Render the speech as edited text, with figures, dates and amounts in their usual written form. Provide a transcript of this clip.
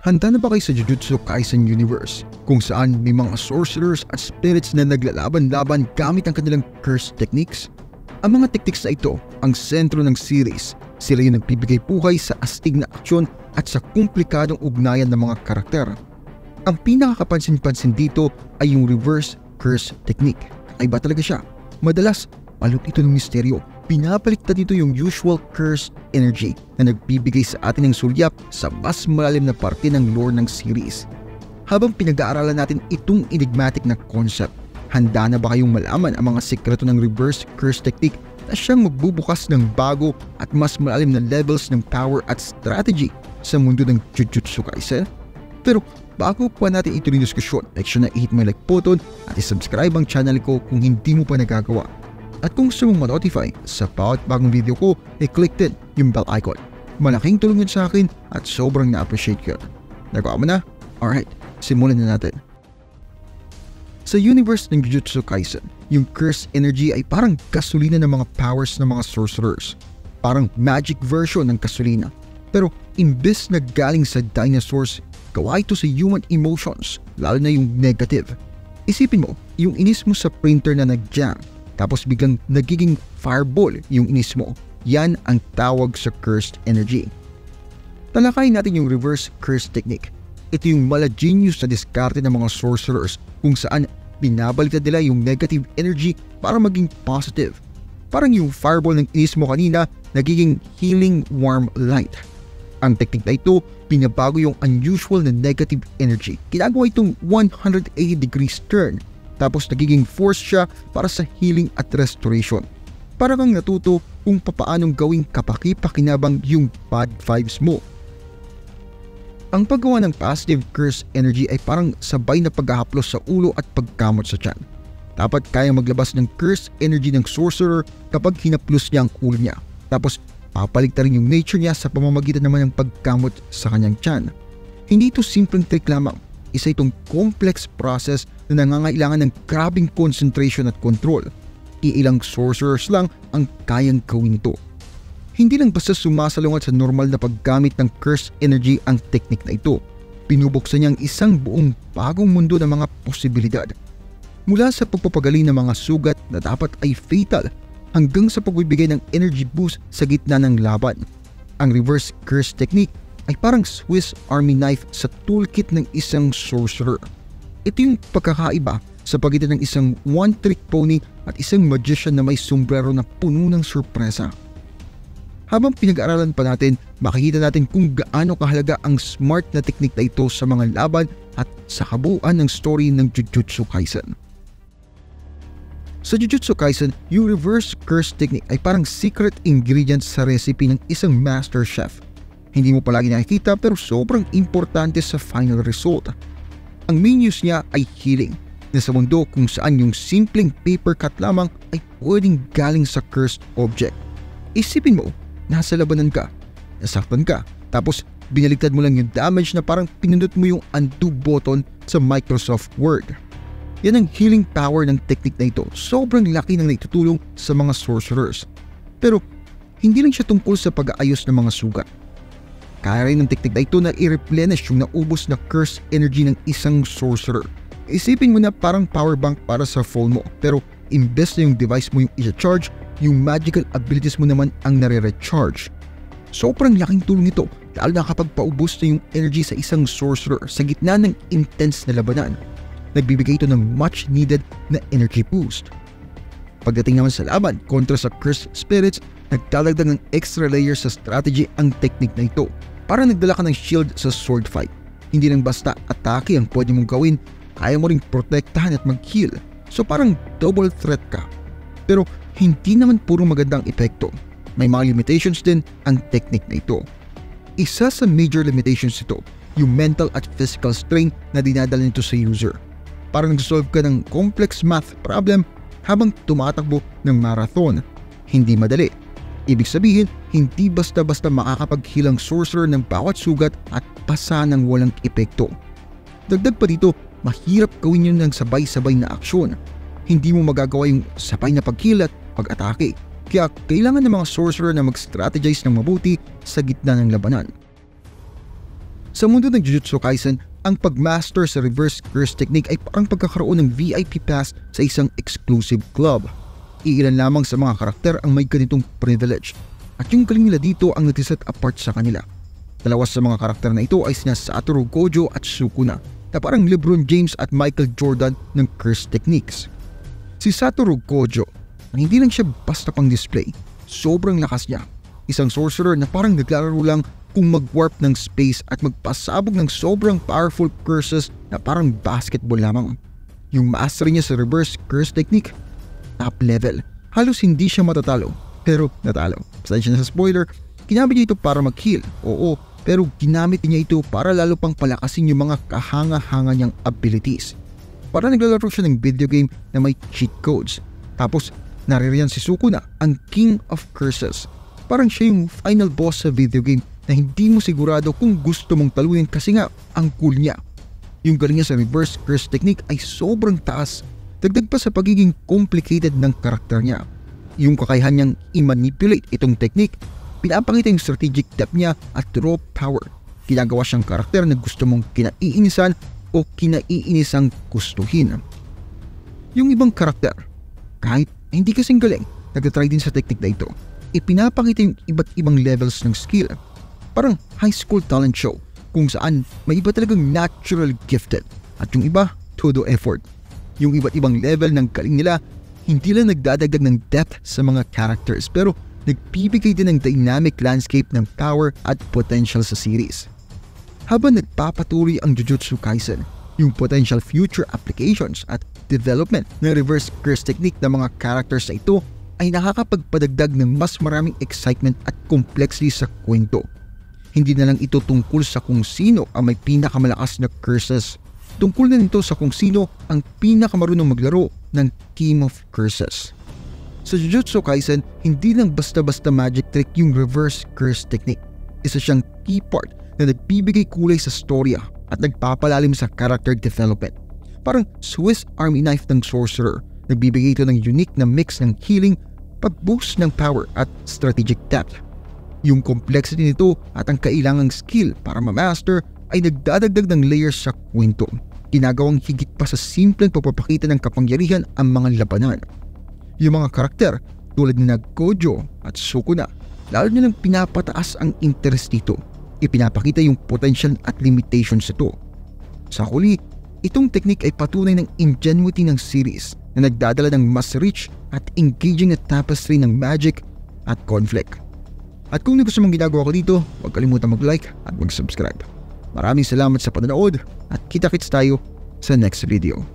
Handa na ba kayo sa Jujutsu Kaisen Universe kung saan may mga sorcerers at spirits na naglalaban-laban gamit ang kanilang curse techniques? Ang mga techniques na ito ang sentro ng series. Sila yung nagbibigay buhay sa astig na aksyon at sa komplikadong ugnayan ng mga karakter. Ang pinakakapansin-pansin dito ay yung reverse curse technique. Ay ba talaga siya? Madalas, palok ito ng misteryo. Pinapaliktad dito yung usual curse energy na nagbibigay sa atin ng sulyap sa mas malalim na parte ng lore ng series. Habang pinag-aaralan natin itong enigmatic na concept, handa na ba kayong malaman ang mga sikreto ng reverse curse technique na siyang magbubukas ng bago at mas malalim na levels ng power at strategy sa mundo ng Jujutsu Kaisen? Pero bago pa natin ito rin diskusyon, make sure na i-hit my like button at i-subscribe ang channel ko kung hindi mo pa nagagawa. At kung gusto mong ma-notify sa bawat bagong video ko, i-click din yung bell icon. Malaking tulong yun sa akin at sobrang na-appreciate ko. Nagawa mo na? Alright, simulan na natin. Sa universe ng Jujutsu Kaisen, yung curse energy ay parang gasolina ng mga powers ng mga sorcerers. Parang magic version ng gasolina. Pero imbes na galing sa dinosaurs, gawa ito sa human emotions, lalo na yung negative. Isipin mo, yung inis mo sa printer na nag-jam, tapos biglang nagiging fireball yung inis mo. Yan ang tawag sa cursed energy. Talakayin natin yung reverse curse technique. Ito yung mala genius na diskarte ng mga sorcerers kung saan binabaliktad nila yung negative energy para maging positive. Parang yung fireball ng inis mo kanina nagiging healing warm light. Ang technique na ito, pinabago yung unusual na negative energy. Ginagawa itong 180 degrees turn. Tapos nagiging force siya para sa healing at restoration. Para kang natuto kung papaanong gawing kapaki-pakinabang yung bad vibes mo. Ang paggawa ng positive curse energy ay parang sabay na paghahaplos sa ulo at pagkamot sa tiyan. Dapat kaya maglabas ng curse energy ng sorcerer kapag hinaplos niya ang ulo niya. Tapos papaligtarin yung nature niya sa pamamagitan naman ng pagkamot sa kanyang tiyan. Hindi ito simpleng trick lamang. Isa itong complex process na nangangailangan ng grabing concentration at control. Iilang sorcerers lang ang kayang gawin ito. Hindi lang basta sumasalungat sa normal na paggamit ng curse energy ang technique na ito. Pinubuksan niyang isang buong bagong mundo ng mga posibilidad. Mula sa pagpapagaling ng mga sugat na dapat ay fatal hanggang sa pagbibigay ng energy boost sa gitna ng laban. Ang reverse curse technique ay parang Swiss Army knife sa toolkit ng isang sorcerer. Ito yung pagkakaiba sa pagitan ng isang one-trick pony at isang magician na may sombrero na puno ng sorpresa. Habang pinag-aaralan pa natin, makikita natin kung gaano kahalaga ang smart na teknik na ito sa mga laban at sa kabuuan ng story ng Jujutsu Kaisen. Sa Jujutsu Kaisen, yung reverse curse technique ay parang secret ingredient sa recipe ng isang master chef. Hindi mo palagi nakikita pero sobrang importante sa final result. Ang main use niya ay healing, na sa mundo kung saan yung simpleng paper cut lamang ay pwedeng galing sa cursed object. Isipin mo, nasa labanan ka, nasaktan ka, tapos binaligtad mo lang yung damage na parang pinindot mo yung undo button sa Microsoft Word. Yan ang healing power ng technique na ito. Sobrang laki ng naitutulong sa mga sorcerers. Pero hindi lang siya tungkol sa pag-aayos ng mga sugat. Kaya rin ng technique na ito na i-replenish yung naubos na curse energy ng isang sorcerer. Isipin mo na parang power bank para sa phone mo, pero imbes na yung device mo yung i-charge, yung magical abilities mo naman ang nare-recharge. Sobrang laking tulong ito, lalo na kapag paubos na yung energy sa isang sorcerer sa gitna ng intense na labanan. Nagbibigay ito ng much needed na energy boost. Pagdating naman sa laban kontra sa cursed spirits, nagdadagdag ng extra layer sa strategy ang technique na ito. Para nagdala ka ng shield sa sword fight. Hindi lang basta atake ang pwede mong gawin, kaya mo ring protektahan at mag-heal. So parang double threat ka. Pero hindi naman puro magandang epekto. May mga limitations din ang technique na ito. Isa sa major limitations ito, yung mental at physical strain na dinadala nito sa user. Parang nag-solve ka ng complex math problem habang tumatakbo ng marathon. Hindi madali. Ibig sabihin, hindi basta-basta makakapaghilang sorcerer ng bawat sugat at pasa ng walang epekto. Dagdag pa dito, mahirap gawin yun ng sabay-sabay na aksyon. Hindi mo magagawa yung sabay na pag-heal at pag-atake. Kaya kailangan ng mga sorcerer na mag-strategize ng mabuti sa gitna ng labanan. Sa mundo ng Jujutsu Kaisen, ang pagmaster sa reverse curse technique ay parang pagkakaroon ng VIP pass sa isang exclusive club. Iilan lamang sa mga karakter ang may ganitong privilege at yung galing nila dito ang nag-set apart sa kanila. Dalawa sa mga karakter na ito ay sina Satoru Gojo at Sukuna na parang LeBron James at Michael Jordan ng curse techniques. Si Satoru Gojo, hindi lang siya basta pang display, sobrang lakas niya. Isang sorcerer na parang naglalaro lang kung mag-warp ng space at magpasabog ng sobrang powerful curses na parang basketball lamang. Yung mastery niya sa reverse curse technique, top level. Halos hindi siya matatalo, pero natalo. Pasensya na sa spoiler, ginamit niya ito para mag-heal, oo, pero ginamit niya ito para lalo pang palakasin yung mga kahanga-hanga niyang abilities. Para naglalaro siya ng video game na may cheat codes. Tapos, naririyan si Sukuna, ang King of Curses. Parang siya yung final boss sa video game na hindi mo sigurado kung gusto mong talunin kasi nga ang cool niya. Yung galing niya sa reverse curse technique ay sobrang taas. Dagdag pa sa pagiging complicated ng karakter niya. Yung kakayahan niyang i-manipulate itong technique, pinapakita yung strategic depth niya at raw power. Ginagawa siyang karakter na gusto mong kinaiinisan o kinaiinisang gustuhin. Yung ibang karakter, kahit hindi kasing galing, nagtatry din sa technique na ito. Ipinapakita yung iba't ibang levels ng skill. Parang high school talent show kung saan may iba talagang natural gifted at yung iba todo effort. Yung iba't ibang level ng galing nila hindi lang nagdadagdag ng depth sa mga characters pero nagbibigay din ng dynamic landscape ng power at potential sa series. Habang nagpapatuloy ang Jujutsu Kaisen, yung potential future applications at development ng reverse curse technique ng mga characters na ito ay nakakapagpadagdag ng mas maraming excitement at complexity sa kwento. Hindi na lang ito tungkol sa kung sino ang may pinakamalakas na curses. Tungkol na nito sa kung sino ang pinakamarunong maglaro ng King of Curses. Sa Jujutsu Kaisen, hindi lang basta-basta magic trick yung reverse curse technique. Isa siyang key part na nagbibigay kulay sa storya at nagpapalalim sa character development. Parang Swiss Army knife ng sorcerer, nagbibigay ito ng unique na mix ng healing, pag-boost ng power at strategic depth. Yung complexity nito at ang kailangang skill para ma-master ay nagdadagdag ng layers sa kwento. Ginagawang higit pa sa simpleng pagpapakita ng kapangyarihan ang mga labanan. Yung mga karakter tulad ni Gojo at Sukuna, lalo nilang pinapataas ang interest dito. Ipinapakita yung potential at limitations nito. Sa huli, itong technique ay patunay ng ingenuity ng series na nagdadala ng mas rich at engaging na tapestry ng magic at conflict. At kung gusto mong ginagawa ko dito, huwag kalimutan mag-like at mag-subscribe. Maraming salamat sa panonood at kita-kits tayo sa next video.